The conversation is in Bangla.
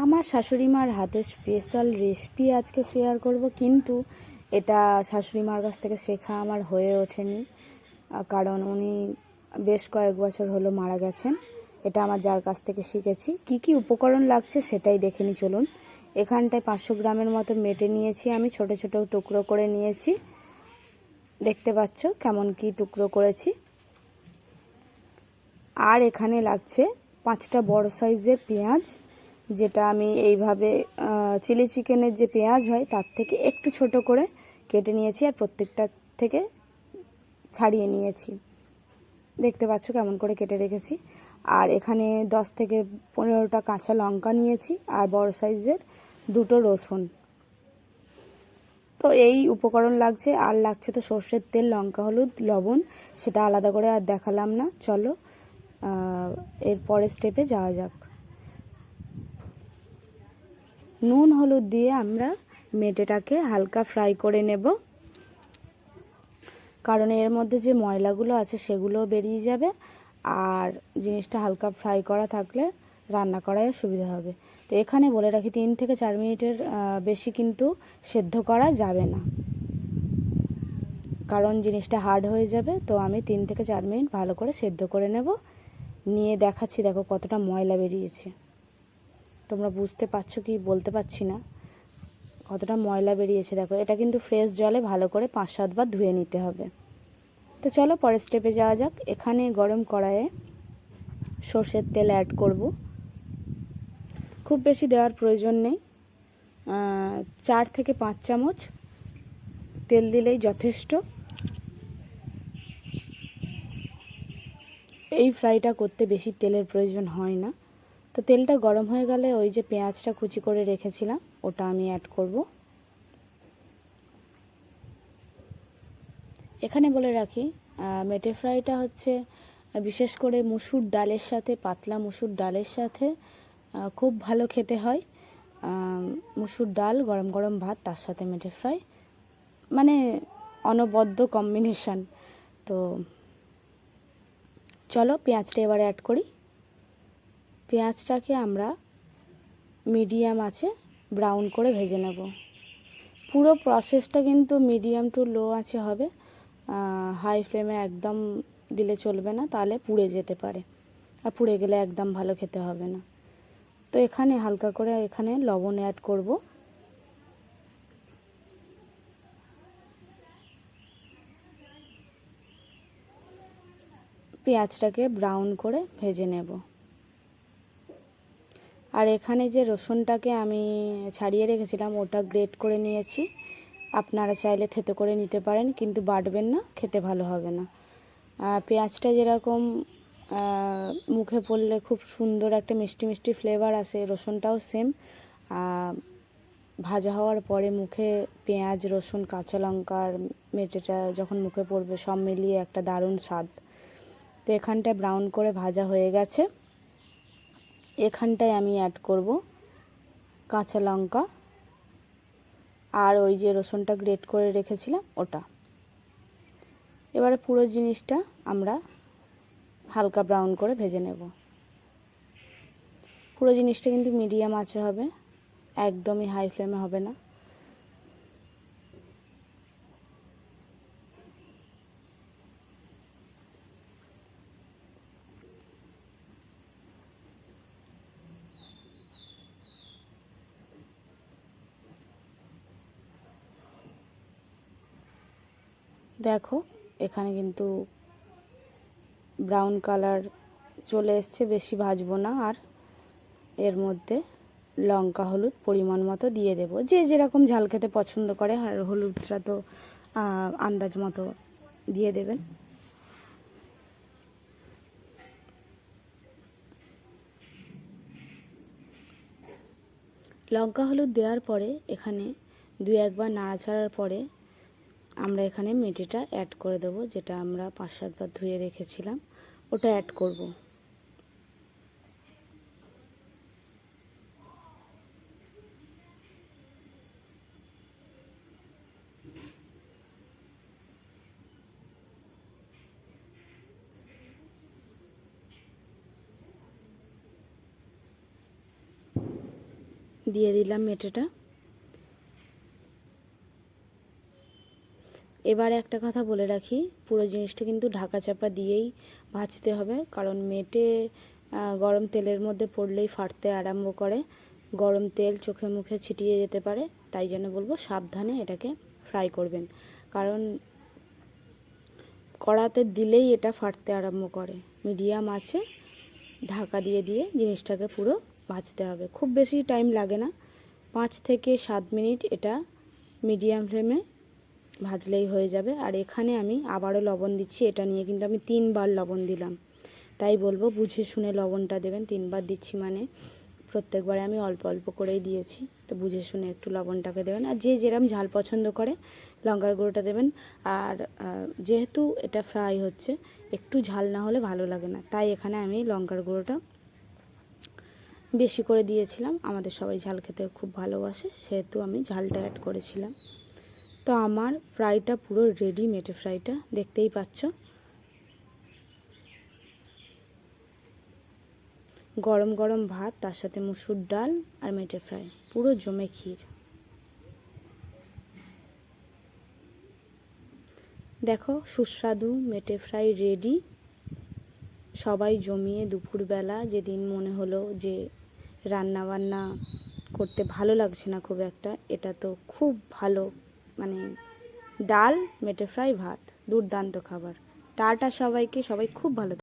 আমার শাশুড়ি মার হাতে স্পেশাল রেসিপি আজকে শেয়ার করব, কিন্তু এটা শাশুড়ি মার কাছ থেকে শেখা আমার হয়ে ওঠেনি, কারণ উনি বেশ কয়েক বছর হলো মারা গেছেন। এটা আমার যার কাছ থেকে শিখেছি। কি কি উপকরণ লাগছে সেটাই দেখে নি চলুন। এখানটায় 500 গ্রামের মতো মেটে নিয়েছি, আমি ছোট ছোট টুকরো করে নিয়েছি। দেখতে পাচ্ছ কেমন কি টুকরো করেছি। আর এখানে লাগছে 5টা বড় সাইজের পেঁয়াজ, যেটা আমি এইভাবে চিলি চিকেনের যে পেঁয়াজ হয় তার থেকে একটু ছোট করে কেটে নিয়েছি, আর প্রত্যেকটা থেকে ছাড়িয়ে নিয়েছি। দেখতে পাচ্ছ কেমন করে কেটে রেখেছি। আর এখানে 10 থেকে 15টা কাঁচা লঙ্কা নিয়েছি, আর বড় সাইজের 2টো রসুন। তো এই উপকরণ লাগছে। আর লাগছে তো সর্ষের তেল, লঙ্কা, হলুদ, লবণ, সেটা আলাদা করে আর দেখালাম না। চলো এর পরের স্টেপে যাওয়া যাক। নুন হলুদ দিয়ে আমরা মেটেটাকে হালকা ফ্রাই করে নেব, কারণ এর মধ্যে যে ময়লাগুলো আছে সেগুলো বেরিয়ে যাবে, আর জিনিসটা হালকা ফ্রাই করা থাকলে রান্না করায় সুবিধা হবে। তো এখানে বলে রাখি 3 থেকে 4 মিনিটের বেশি কিন্তু সেদ্ধ করা যাবে না, কারণ জিনিসটা হার্ড হয়ে যাবে। তো আমি 3 থেকে 4 মিনিট ভালো করে সেদ্ধ করে নেব। নিয়ে দেখাচ্ছি, দেখো কতটা ময়লা বেরিয়েছে। তোমরা বুঝতে পারছো কি বলতে পারছি না, কতটা ময়লা বেরিয়েছে দেখো। এটা কিন্তু ফ্রেশ জলে ভালো করে 5-7 বার ধুয়ে নিতে হবে। তো চলো পরের স্টেপে যাওয়া যাক। এখানে গরম কড়াইয়ে সর্ষের তেল অ্যাড করব। খুব বেশি দেওয়ার প্রয়োজন নেই, 4 থেকে 5 চামচ তেল দিলেই যথেষ্ট। এই ফ্রাইটা করতে বেশি তেলের প্রয়োজন হয় না। তো তেলটা গরম হয়ে গেলে ওই যে পেঁয়াজটা কুচি করে রেখেছিলাম ওটা আমি অ্যাড করব। এখানে বলে রাখি, মেটে ফ্রাইটা হচ্ছে বিশেষ করে মুসুর ডালের সাথে, পাতলা মুসুর ডালের সাথে খুব ভালো খেতে হয়। মুসুর ডাল, গরম গরম ভাত, তার সাথে মেটে ফ্রাই, মানে অনবদ্য কম্বিনেশান। তো চলো পেঁয়াজটা এবারে অ্যাড করি। পেঁয়াজটাকে আমরা মিডিয়াম আঁচে ব্রাউন করে ভেজে নেব। পুরো প্রসেসটা কিন্তু মিডিয়াম টু লো আঁচে হবে, হাই ফ্লেমে একদম দিলে চলবে না, তাহলে পুড়ে যেতে পারে, আর পুড়ে গেলে একদম ভালো খেতে হবে না। তো এখানে হালকা করে এখানে লবণ অ্যাড করব। পেঁয়াজটাকে ব্রাউন করে ভেজে নেব। আর এখানে যে রসুনটাকে আমি ছাড়িয়ে রেখেছিলাম ওটা গ্রেট করে নিয়েছি। আপনারা চাইলে থেতো করে নিতে পারেন, কিন্তু বাটবেন না, খেতে ভালো হবে না। পেঁয়াজটা যেরকম মুখে পড়লে খুব সুন্দর একটা মিষ্টি মিষ্টি ফ্লেভার আসে, রসুনটাও সেম। ভাজা হওয়ার পরে মুখে পেঁয়াজ, রসুন, কাঁচা লঙ্কার মেটেটা যখন মুখে পড়বে, সব মিলিয়ে একটা দারুণ স্বাদ। তো এখানটায় ব্রাউন করে ভাজা হয়ে গেছে। এখানটায় আমি অ্যাড করব কাঁচা লঙ্কা আর ওই যে রসুনটা গ্রেট করে রেখেছিলাম ওটা। এবারে পুরো জিনিসটা আমরা হালকা ব্রাউন করে ভেজে নেব। পুরো জিনিসটা কিন্তু মিডিয়াম আঁচে হবে, একদমই হাই ফ্লেমে হবে না। দেখো এখানে কিন্তু ব্রাউন কালার চলে এসছে, বেশি ভাজবো না। আর এর মধ্যে লঙ্কা, হলুদ পরিমাণ মতো দিয়ে দেব, যে যেরকম ঝাল খেতে পছন্দ করে। আর হলুদটা তো আন্দাজ মতো দিয়ে দেবেন। লঙ্কা হলুদ দেওয়ার পরে এখানে 2-1 বার নাড়াচাড়ার পরে আমরা এখানে মেটেটা অ্যাড করে দেব, যেটা আমরা 5-7 বার ধুয়ে রেখেছিলাম ওটা অ্যাড করব। দিয়ে দিলাম মেটেটা। এবারে একটা কথা বলে রাখি, পুরো জিনিসটা কিন্তু ঢাকা চাপা দিয়েই ভাজতে হবে, কারণ মেটে গরম তেলের মধ্যে পড়লেই ফাটতে আরম্ভ করে, গরম তেল চোখে মুখে ছিটিয়ে যেতে পারে। তাই জন্য বলবো সাবধানে এটাকে ফ্রাই করবেন, কারণ কড়াতে দিলেই এটা ফাটতে আরম্ভ করে। মিডিয়াম আছে ঢাকা দিয়ে দিয়ে জিনিসটাকে পুরো ভাজতে হবে। খুব বেশি টাইম লাগে না, 5 থেকে 7 মিনিট এটা মিডিয়াম ফ্লেমে ভাজলেই হয়ে যাবে। আর এখানে আমি আবারও লবণ দিচ্ছি, এটা নিয়ে কিন্তু আমি 3 বার লবণ দিলাম, তাই বলবো বুঝে শুনে লবণটা দেবেন। 3 বার দিচ্ছি মানে প্রত্যেকবারে আমি অল্প অল্প করেই দিয়েছি, তো বুঝে শুনে একটু লবণটাকে দেবেন। আর যে যেরকম ঝাল পছন্দ করে লঙ্কার গুঁড়োটা দেবেন। আর যেহেতু এটা ফ্রাই হচ্ছে, একটু ঝাল না হলে ভালো লাগে না, তাই এখানে আমি লঙ্কার গুঁড়োটা বেশি করে দিয়েছিলাম। আমাদের সবাই ঝাল খেতে খুব ভালোবাসে, সেহেতু আমি ঝালটা অ্যাড করেছিলাম। তো আমার ফ্রাইটা পুরো রেডি, মেটে ফ্রাইটা দেখতেই পাচ্ছ। গরম গরম ভাত, তার সাথে মুসুর ডাল আর মেটে ফ্রাই, পুরো জমে ক্ষীর। দেখো সুস্বাদু মেটে ফ্রাই রেডি। সবাই জমিয়ে দুপুরবেলা, যেদিন মনে হলো যে রান্না বান্না করতে ভালো লাগছে না খুব একটা, এটা তো খুব ভালো, মানে ডাল মেটে ফ্রাই ভাত, দুর্দান্ত খাবার। টাটা সবাইকে, সবাই খুব ভালো।